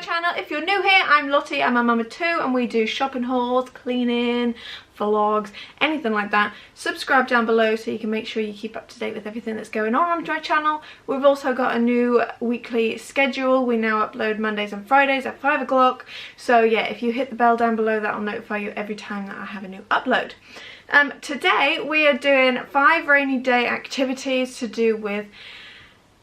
my channel. If you're new here, I'm Lottie, I'm a mum of 2 and we do shopping hauls, cleaning, vlogs, anything like that. Subscribe down below so you can make sure you keep up to date with everything that's going on my channel. We've also got a new weekly schedule. We now upload Mondays and Fridays at 5 o'clock. So yeah, if you hit the bell down below, that'll notify you every time that I have a new upload. Today we are doing 5 rainy day activities to do with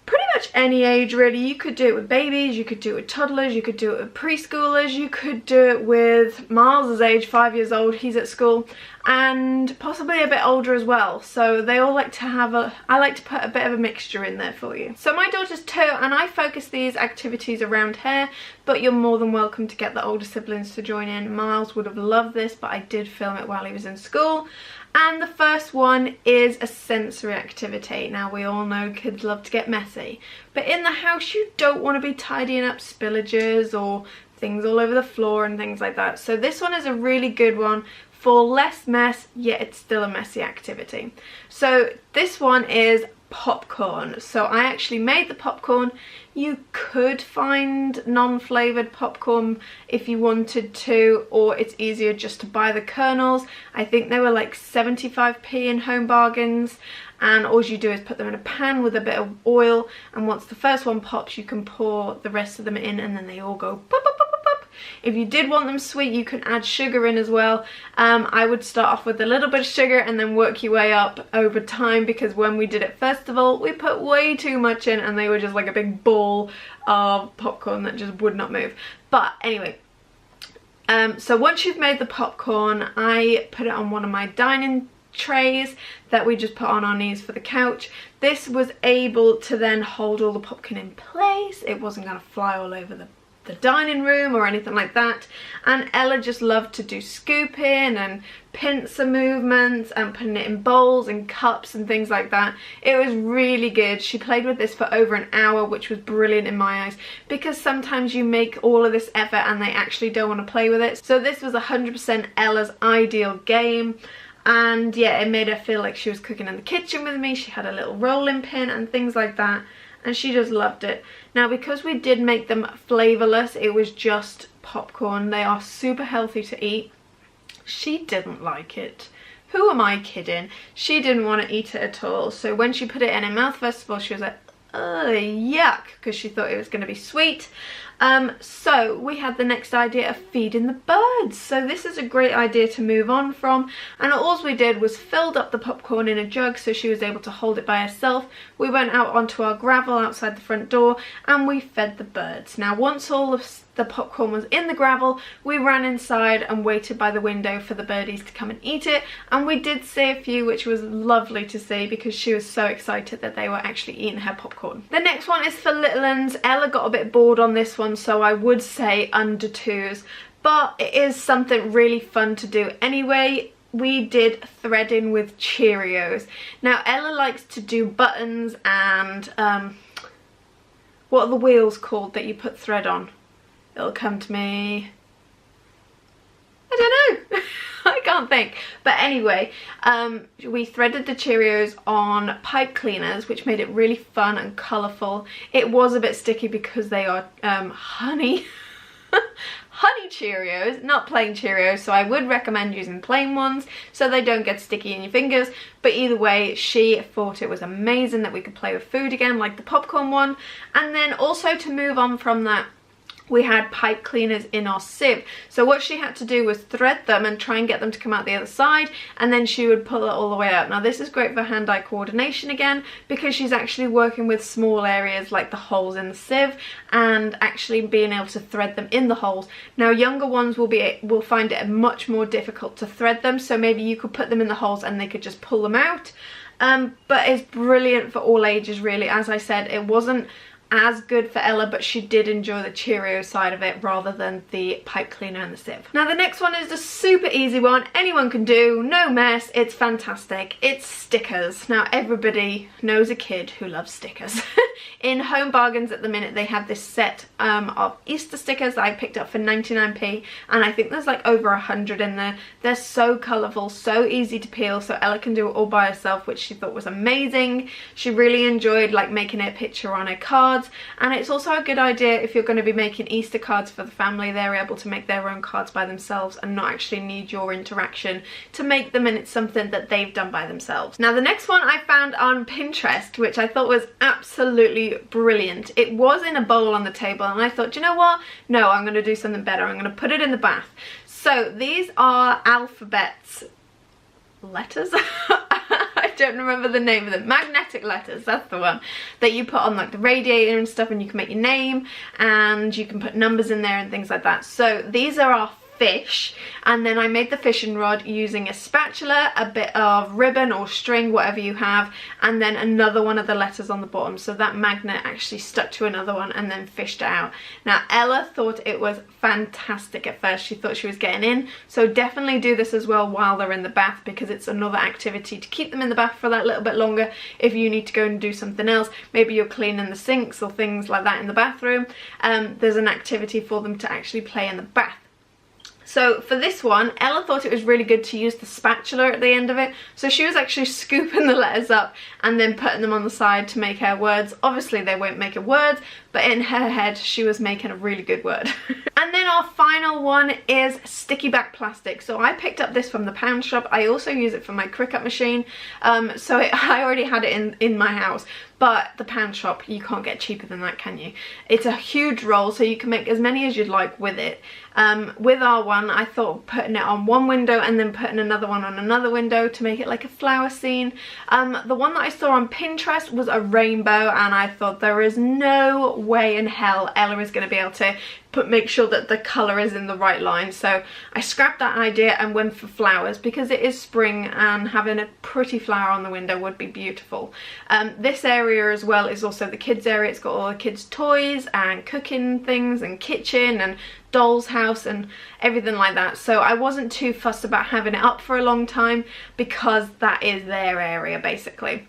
pretty much any age really. You could do it with babies, you could do it with toddlers, you could do it with preschoolers, you could do it with Miles' age, 5 years old, he's at school, and possibly a bit older as well. So they all like to have I like to put a bit of a mixture in there for you. So my daughter's 2 and I focus these activities around her, but you're more than welcome to get the older siblings to join in. Miles would have loved this, but I did film it while he was in school. And the first one is a sensory activity. Now we all know kids love to get messy, but in the house you don't want to be tidying up spillages or things all over the floor and things like that. So this one is a really good one for less mess, yet it's still a messy activity. So this one is popcorn. So I actually made the popcorn. You could find non-flavoured popcorn if you wanted to, or it's easier just to buy the kernels. I think they were like 75p in Home Bargains, and all you do is put them in a pan with a bit of oil, and once the first one pops you can pour the rest of them in and then they all go pop, pop, pop, pop, pop. If you did want them sweet, you can add sugar in as well. I would start off with a little bit of sugar and then work your way up over time, because when we did it festival, we put way too much in and they were just like a big ball of popcorn that just would not move. But anyway, so once you've made the popcorn, I put it on one of my dining trays that we just put on our knees for the couch. This was able to then hold all the popcorn in place. It wasn't going to fly all over the dining room or anything like that. And Ella just loved to do scooping and pincer movements and putting it in bowls and cups and things like that. It was really good. She played with this for over an hour, which was brilliant in my eyes, because sometimes you make all of this effort and they actually don't want to play with it. So this was 100% Ella's ideal game. And yeah, it made her feel like she was cooking in the kitchen with me. She had a little rolling pin and things like that, and she just loved it. Now because we did make them flavourless, it was just popcorn. They are super healthy to eat. She didn't like it. Who am I kidding? She didn't want to eat it at all. So when she put it in her mouth first of all, she was like, oh yuck, because she thought it was going to be sweet. So we had the next idea of feeding the birds. So this is a great idea to move on from, and all we did was filled up the popcorn in a jug so she was able to hold it by herself. We went out onto our gravel outside the front door and we fed the birds. Now once all of the popcorn was in the gravel, we ran inside and waited by the window for the birdies to come and eat it, and we did see a few, which was lovely to see because she was so excited that they were actually eating her popcorn. The next one is for little uns. Ella got a bit bored on this one, so I would say under 2s, but it is something really fun to do anyway. We did threading with Cheerios. Now Ella likes to do buttons and what are the wheels called that you put thread on? It'll come to me. I don't know. I can't think. But anyway, we threaded the Cheerios on pipe cleaners, which made it really fun and colourful. It was a bit sticky because they are honey Cheerios, not plain Cheerios, so I would recommend using plain ones so they don't get sticky in your fingers. But either way, she thought it was amazing that we could play with food again, like the popcorn one. And then also, to move on from that, we had pipe cleaners in our sieve. So what she had to do was thread them and try and get them to come out the other side, and then she would pull it all the way out. Now this is great for hand-eye coordination again, because she's actually working with small areas like the holes in the sieve and actually being able to thread them in the holes. Now younger ones will find it much more difficult to thread them, so maybe you could put them in the holes and they could just pull them out. But it's brilliant for all ages really. As I said, it wasn't as good for Ella, but she did enjoy the Cheerio side of it rather than the pipe cleaner and the sieve. Now the next one is a super easy one, anyone can do, no mess, it's fantastic. It's stickers. Now everybody knows a kid who loves stickers. In Home Bargains at the minute they have this set of Easter stickers that I picked up for 99p, and I think there's like over 100 in there. They're so colourful, so easy to peel, so Ella can do it all by herself, which she thought was amazing. She really enjoyed like making a picture on her card cards, and it's also a good idea if you're going to be making Easter cards for the family. They're able to make their own cards by themselves and not actually need your interaction to make them, and it's something that they've done by themselves. Now the next one I found on Pinterest, which I thought was absolutely brilliant. It was in a bowl on the table, and I thought, you know what, no, I'm going to do something better. I'm going to put it in the bath. So these are alphabets, letters I don't remember the name of them, magnetic letters, that's the one, that you put on like the radiator and stuff, and you can make your name and you can put numbers in there and things like that. So these are our fish, and then I made the fishing rod using a spatula, a bit of ribbon or string, whatever you have, and then another one of the letters on the bottom, so that magnet actually stuck to another one and then fished it out. Now Ella thought it was fantastic at first. She thought she was getting in, so definitely do this as well while they're in the bath, because it's another activity to keep them in the bath for that little bit longer. If you need to go and do something else, maybe you're cleaning the sinks or things like that in the bathroom, there's an activity for them to actually play in the bath. So for this one, Ella thought it was really good to use the spatula at the end of it. So she was actually scooping the letters up and then putting them on the side to make her words. Obviously they won't make her words, but in her head she was making a really good word. And then our final one is sticky back plastic. So I picked up this from the pound shop. I also use it for my Cricut machine. I already had it in my house. But the pound shop, you can't get cheaper than that, can you? It's a huge roll, so you can make as many as you'd like with it. With our one, I thought of putting it on one window and then putting another one on another window to make it like a flower scene. The one that I saw on Pinterest was a rainbow, and I thought there is no way in hell Ella is going to be able to make sure that the colour is in the right line. So I scrapped that idea and went for flowers, because it is spring and having a pretty flower on the window would be beautiful. This area as well is also the kids area. It's got all the kids toys and cooking things and kitchen and doll's house and everything like that. So I wasn't too fussed about having it up for a long time, because that is their area basically.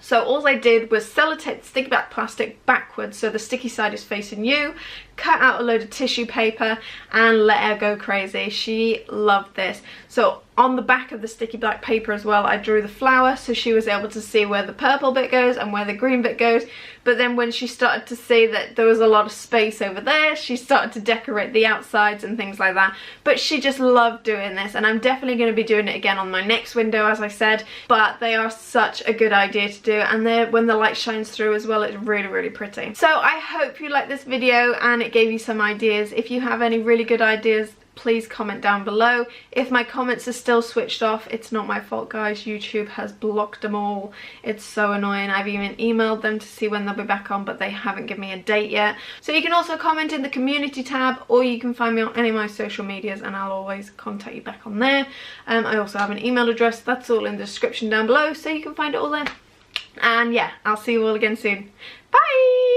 So all I did was sellotape the sticky back plastic backwards, so the sticky side is facing you, cut out a load of tissue paper and let her go crazy. She loved this. So on the back of the sticky black paper as well, I drew the flower, so she was able to see where the purple bit goes and where the green bit goes. But then when she started to see that there was a lot of space over there, she started to decorate the outsides and things like that. But she just loved doing this, and I'm definitely going to be doing it again on my next window, as I said. But they are such a good idea to do, and when the light shines through as well, it's really, really pretty. So I hope you liked this video and it gave you some ideas. If you have any really good ideas, please comment down below. If my comments are still switched off, it's not my fault, guys. YouTube has blocked them all. It's so annoying. I've even emailed them to see when they'll be back on, but they haven't given me a date yet. So you can also comment in the community tab, or you can find me on any of my social medias and I'll always contact you back on there. I also have an email address. That's all in the description down below, so you can find it all there. And yeah, I'll see you all again soon. Bye!